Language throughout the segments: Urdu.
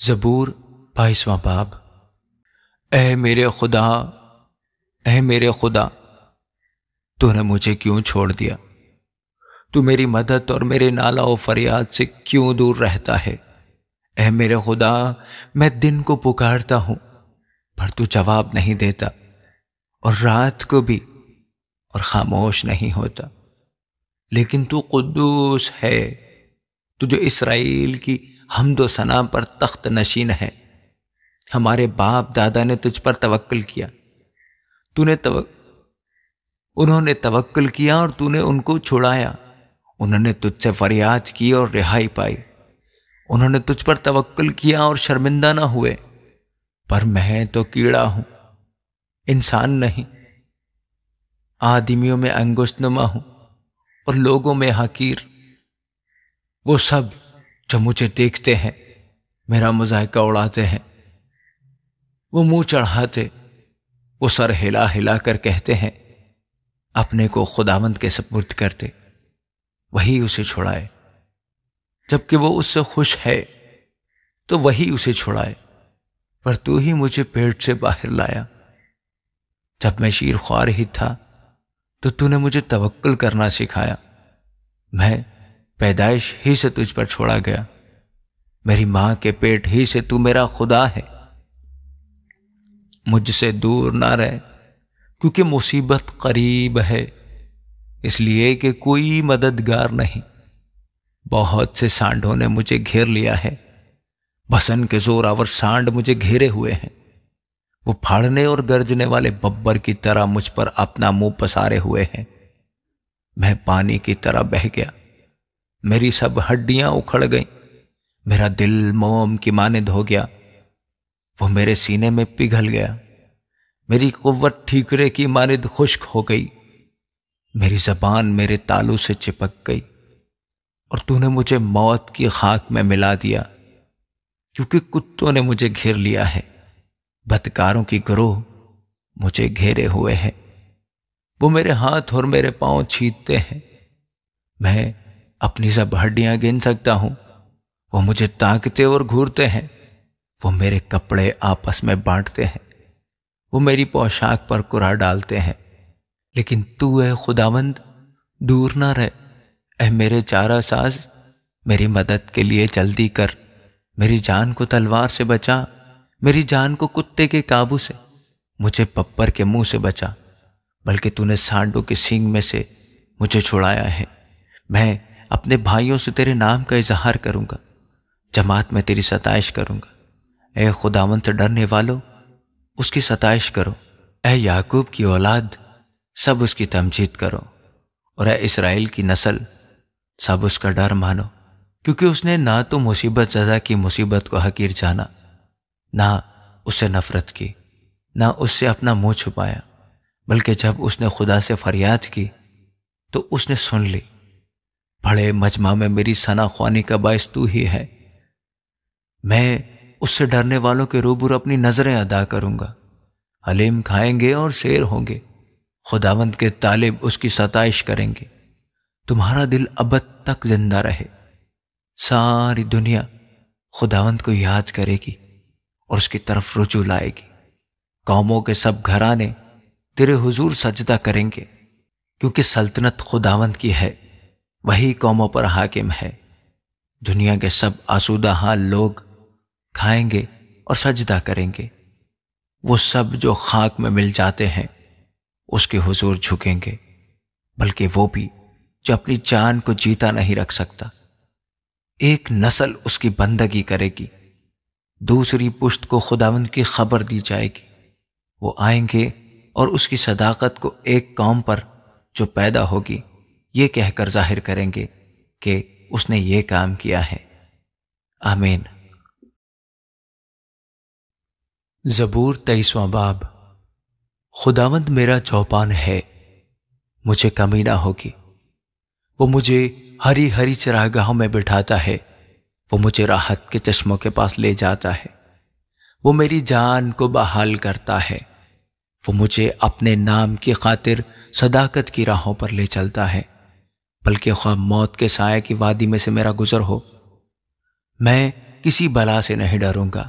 زبور 22واں باب۔ اے میرے خدا، اے میرے خدا، تو نے مجھے کیوں چھوڑ دیا؟ تو میری مدد اور میرے نالہ و فریاد سے کیوں دور رہتا ہے؟ اے میرے خدا، میں دن کو پکارتا ہوں پر تو جواب نہیں دیتا، اور رات کو بھی اور خاموش نہیں ہوتا۔ لیکن تو قدوس ہے، تو جو اسرائیل کی حمد و ثنا پر تخت نشین ہے۔ ہمارے باپ دادا نے تجھ پر توکل کیا، انہوں نے توکل کیا اور تو نے ان کو چھڑایا۔ انہوں نے تجھ سے فریاد کی اور رہائی پائی۔ انہوں نے تجھ پر توکل کیا اور شرمندہ نہ ہوئے۔ پر میں تو کیڑا ہوں، انسان نہیں، آدمیوں میں انگشت نما ہوں اور لوگوں میں حقیر۔ وہ سب جو مجھے دیکھتے ہیں میرا مذائقہ اڑاتے ہیں، وہ منہ چڑھاتے، وہ سر ہلا ہلا کر کہتے ہیں، اپنے کو خداوند کے سپرد کرتے، وہی اسے چھڑائے۔ جبکہ وہ اس سے خوش ہے تو وہی اسے چھڑائے، پر تو ہی مجھے پیٹ سے باہر لایا۔ جب میں شیر خوار ہی تھا تو نے مجھے توکل کرنا سکھایا۔ میں پیدائش ہی سے تجھ پر چھوڑا گیا، میری ماں کے پیٹ ہی سے تو میرا خدا ہے۔ مجھ سے دور نہ رہ، کیونکہ مصیبت قریب ہے، اس لیے کہ کوئی مددگار نہیں۔ بہت سے سانڈوں نے مجھے گھیر لیا ہے، بسن کے زور آور سانڈ مجھے گھیرے ہوئے ہیں۔ وہ پھاڑنے اور گرجنے والے ببر کی طرح مجھ پر اپنا منہ پسارے ہوئے ہیں۔ میں پانی کی طرح بہہ گیا، میری سب ہڈیاں اکھڑ گئیں، میرا دل موم کی مانند ہو گیا، وہ میرے سینے میں پگھل گیا، میری قوت ٹھیکرے کی مانند خشک ہو گئی، میری زبان میرے تالو سے چپک گئی، اور تو نے مجھے موت کی خاک میں ملا دیا، کیونکہ کتوں نے مجھے گھیر لیا ہے، بدکاروں کی گروہ مجھے گھیرے ہوئے ہیں۔ وہ میرے ہاتھ اور میرے پاؤں چھیدتے ہیں، میں اپنی سب ہڈیاں گن سکتا ہوں۔ وہ مجھے تاکتے اور گھورتے ہیں، وہ میرے کپڑے آپس میں بانٹتے ہیں، وہ میری پوشاک پر کرا ڈالتے ہیں۔ لیکن تو اے خداوند دور نہ رہ، اے میرے چارہ ساز میری مدد کے لیے جلدی کر۔ میری جان کو تلوار سے بچا، میری جان کو کتے کے قابو سے، مجھے ببر کے منہ سے بچا، بلکہ تو نے سانڈوں کے سینگ میں سے مجھے چھڑایا ہے۔ میں اپنے بھائیوں سے تیرے نام کا اظہار کروں گا، جماعت میں تیری ستائش کروں گا۔ اے خداوند سے ڈرنے والو، اس کی ستائش کرو۔ اے یعقوب کی اولاد، سب اس کی تمجید کرو، اور اے اسرائیل کی نسل، سب اس کا ڈر مانو، کیونکہ اس نے نہ تو مصیبت زدہ کی مصیبت کو حقیر جانا، نہ اس سے نفرت کی، نہ اس سے اپنا منہ چھپایا، بلکہ جب اس نے خدا سے فریاد کی تو اس نے سن لی۔ بڑے مجمع میں میری ثنا خوانی کا باعث تو ہی ہے۔ میں اس سے ڈرنے والوں کے روبرو اپنی نظریں ادا کروں گا۔ حلیم کھائیں گے اور سیر ہوں گے، خداوند کے طالب اس کی ستائش کریں گے۔ تمہارا دل ابد تک زندہ رہے، ساری دنیا خداوند کو یاد کرے گی اور اس کی طرف رجوع لائے گی۔ قوموں کے سب گھرانے تیرے حضور سجدہ کریں گے، کیونکہ سلطنت خداوند کی ہے، وہی قوموں پر حاکم ہے۔ دنیا کے سب آسودہ حال لوگ کھائیں گے اور سجدہ کریں گے۔ وہ سب جو خاک میں مل جاتے ہیں اس کے حضور جھکیں گے، بلکہ وہ بھی جو اپنی جان کو جیتا نہیں رکھ سکتا۔ ایک نسل اس کی بندگی کرے گی، دوسری پشت کو خداوند کی خبر دی جائے گی۔ وہ آئیں گے اور اس کی صداقت کو ایک قوم پر جو پیدا ہوگی یہ کہہ کر ظاہر کریں گے کہ اس نے یہ کام کیا ہے۔ آمین۔ زبور 23واں باب۔ خداوند میرا چوپان ہے، مجھے کمی نہ ہوگی۔ وہ مجھے ہری ہری چراگاہوں میں بٹھاتا ہے، وہ مجھے راحت کے چشموں کے پاس لے جاتا ہے، وہ میری جان کو بحال کرتا ہے، وہ مجھے اپنے نام کی خاطر صداقت کی راہوں پر لے چلتا ہے، بلکہ خواہ موت کے سائے کی وادی میں سے میرا گزر ہو، میں کسی بلا سے نہیں ڈروں گا،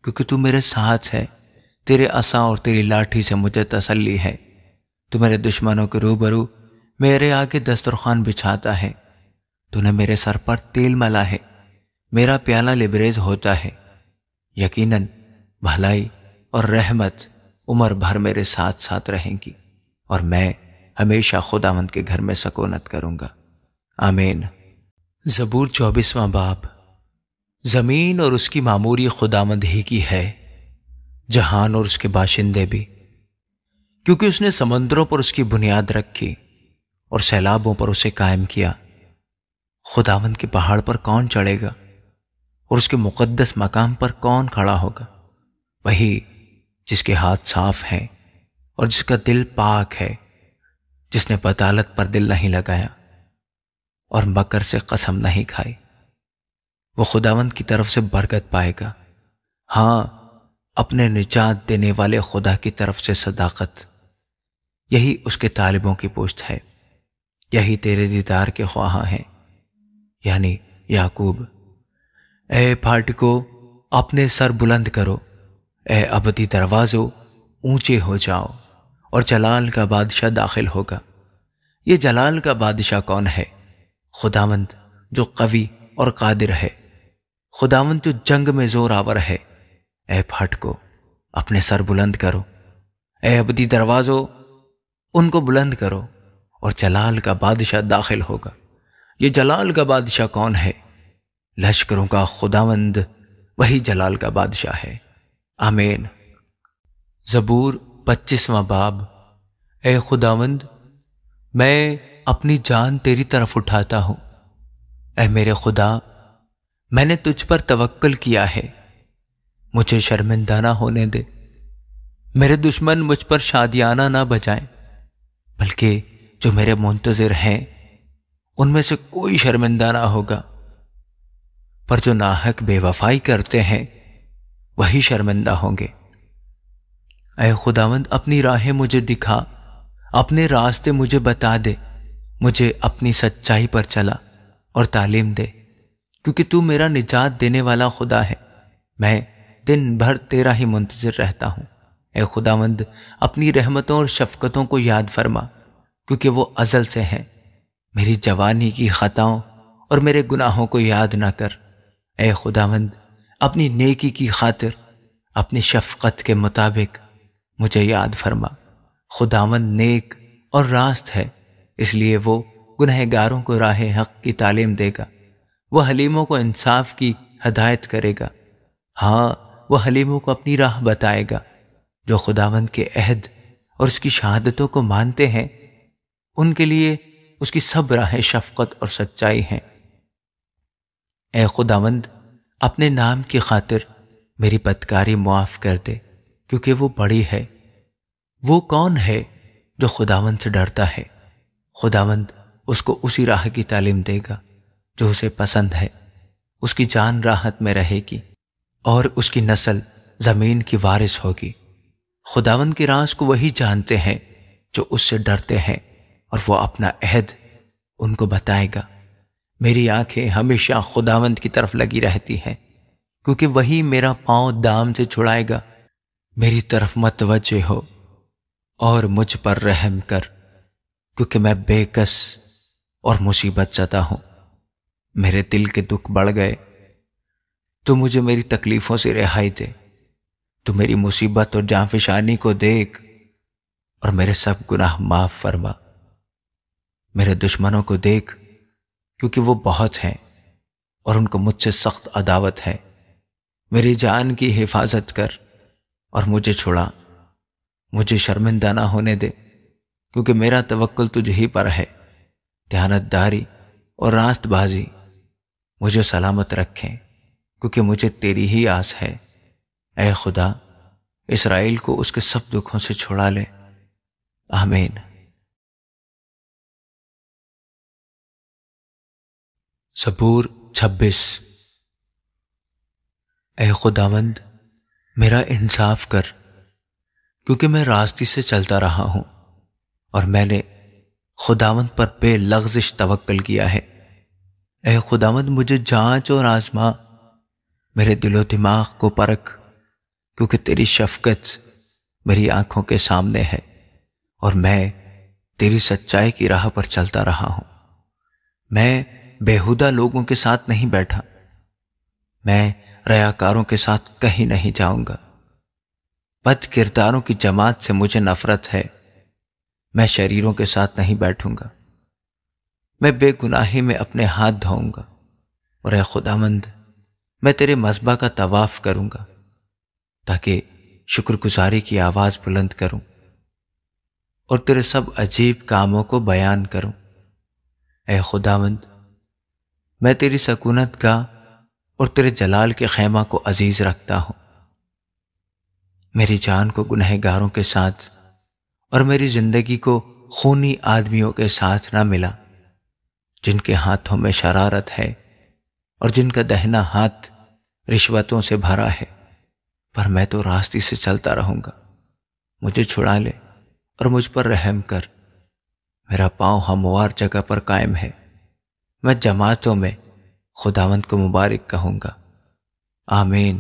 کیونکہ تو میرے ساتھ ہے۔ تیرے عصا اور تیری لاٹھی سے مجھے تسلی ہے۔ تو میرے دشمنوں کے روبرو میرے آگے دسترخوان بچھاتا ہے۔ تو نے میرے سر پر تیل ملا ہے، میرا پیالہ لبریز ہوتا ہے۔ یقیناً بھلائی اور رحمت عمر بھر میرے ساتھ ساتھ رہیں گی، اور میں ہمیشہ خداوند کے گھر میں سکونت کروں گا۔ آمین۔ زبور 24واں باب۔ زمین اور اس کی معموری خداوند ہی کی ہے، جہان اور اس کے باشندے بھی، کیونکہ اس نے سمندروں پر اس کی بنیاد رکھی اور سیلابوں پر اسے قائم کیا۔ خداوند کے پہاڑ پر کون چڑھے گا، اور اس کے مقدس مقام پر کون کھڑا ہوگا؟ وہی جس کے ہاتھ صاف ہیں اور جس کا دل پاک ہے، جس نے بطالت پر دل نہیں لگایا اور مکر سے قسم نہیں کھائی۔ وہ خداوند کی طرف سے برکت پائے گا، ہاں، اپنے نجات دینے والے خدا کی طرف سے صداقت۔ یہی اس کے طالبوں کی پشت ہے، یہی تیرے دیدار کے خواہاں ہیں، یعنی یعقوب۔ اے پھاٹکو اپنے سر بلند کرو، اے ابدی دروازو اونچے ہو جاؤ، اور جلال کا بادشاہ داخل ہوگا۔ یہ جلال کا بادشاہ کون ہے؟ خداوند جو قوی اور قادر ہے، خداوند جو جنگ میں زور آور ہے۔ اے پھاٹکو اپنے سر بلند کرو، اے ابدی دروازو ان کو بلند کرو، اور جلال کا بادشاہ داخل ہوگا۔ یہ جلال کا بادشاہ کون ہے؟ لشکروں کا خداوند، وہی جلال کا بادشاہ ہے۔ آمین۔ زبور 25واں باب۔ اے خداوند، میں اپنی جان تیری طرف اٹھاتا ہوں۔ اے میرے خدا، میں نے تجھ پر توکل کیا ہے، مجھے شرمندہ نہ ہونے دے۔ میرے دشمن مجھ پر شادیانہ نہ بجائیں، بلکہ جو میرے منتظر ہیں ان میں سے کوئی شرمندہ نہ ہوگا۔ پر جو ناحق بے وفائی کرتے ہیں وہی شرمندہ ہوں گے۔ اے خداوند، اپنی راہیں مجھے دکھا، اپنے راستے مجھے بتا دے، مجھے اپنی سچائی پر چلا اور تعلیم دے، کیونکہ تو میرا نجات دینے والا خدا ہے۔ میں دن بھر تیرا ہی منتظر رہتا ہوں۔ اے خداوند، اپنی رحمتوں اور شفقتوں کو یاد فرما، کیونکہ وہ ازل سے ہیں۔ میری جوانی کی خطاؤں اور میرے گناہوں کو یاد نہ کر۔ اے خداوند، اپنی نیکی کی خاطر اپنی شفقت کے مطابق مجھے یاد فرما۔ خداوند نیک اور راست ہے، اس لیے وہ گنہگاروں کو راہ حق کی تعلیم دے گا۔ وہ حلیموں کو انصاف کی ہدایت کرے گا، ہاں، وہ حلیموں کو اپنی راہ بتائے گا۔ جو خداوند کے عہد اور اس کی شہادتوں کو مانتے ہیں، ان کے لیے اس کی سب راہیں شفقت اور سچائی ہیں۔ اے خداوند، اپنے نام کی خاطر میری بدکاری معاف کر دے، کیونکہ وہ بڑی ہے۔ وہ کون ہے جو خداوند سے ڈرتا ہے؟ خداوند اس کو اسی راہ کی تعلیم دے گا جو اسے پسند ہے۔ اس کی جان راحت میں رہے گی، اور اس کی نسل زمین کی وارث ہوگی۔ خداوند کے راز کو وہی جانتے ہیں جو اس سے ڈرتے ہیں، اور وہ اپنا عہد ان کو بتائے گا۔ میری آنکھیں ہمیشہ خداوند کی طرف لگی رہتی ہیں، کیونکہ وہی میرا پاؤں دام سے چھڑائے گا۔ میری طرف متوجہ ہو اور مجھ پر رحم کر، کیونکہ میں بے کس اور مصیبت زدہ ہوں۔ میرے دل کے دکھ بڑھ گئے، تو مجھے میری تکلیفوں سے رہائی دے۔ تو میری مصیبت اور جانفشانی کو دیکھ اور میرے سب گناہ معاف فرما۔ میرے دشمنوں کو دیکھ، کیونکہ وہ بہت ہیں اور ان کو مجھ سے سخت عداوت ہے۔ میری جان کی حفاظت کر اور مجھے چھڑا، مجھے شرمندہ نہ ہونے دے، کیونکہ میرا توکل تجھ ہی پر ہے۔ دیانت داری اور راست بازی مجھے سلامت رکھیں، کیونکہ مجھے تیری ہی آس ہے۔ اے خدا، اسرائیل کو اس کے سب دکھوں سے چھڑا لے۔ آمین۔ زبور 26۔ اے خداوند، میرا انصاف کر، کیونکہ میں راستی سے چلتا رہا ہوں، اور میں نے خداوند پر بے لغزش توکل کیا ہے۔ اے خداوند، مجھے جانچ اور آزما، میرے دل و دماغ کو پرکھ، کیونکہ تیری شفقت میری آنکھوں کے سامنے ہے اور میں تیری سچائی کی راہ پر چلتا رہا ہوں۔ میں بیہودہ لوگوں کے ساتھ نہیں بیٹھا، میں ریاکاروں کے ساتھ کہیں نہیں جاؤں گا۔ بد کرداروں کی جماعت سے مجھے نفرت ہے، میں شریروں کے ساتھ نہیں بیٹھوں گا۔ میں بے گناہی میں اپنے ہاتھ دھوؤں گا، اور اے خداوند میں تیرے مذبح کا طواف کروں گا تاکہ شکر گزاری کی آواز بلند کروں اور تیرے سب عجیب کاموں کو بیان کروں۔ اے خداوند میں تیری سکونت گاہ اور تیرے جلال کے خیمہ کو عزیز رکھتا ہوں۔ میری جان کو گنہگاروں کے ساتھ اور میری زندگی کو خونی آدمیوں کے ساتھ نہ ملا، جن کے ہاتھوں میں شرارت ہے اور جن کا دہنا ہاتھ رشوتوں سے بھرا ہے۔ پر میں تو راستے سے چلتا رہوں گا، مجھے چھڑا لے اور مجھ پر رحم کر۔ میرا پاؤں ہموار جگہ پر قائم ہے، میں جماعتوں میں خداوند کو مبارک کہوں گا۔ آمین۔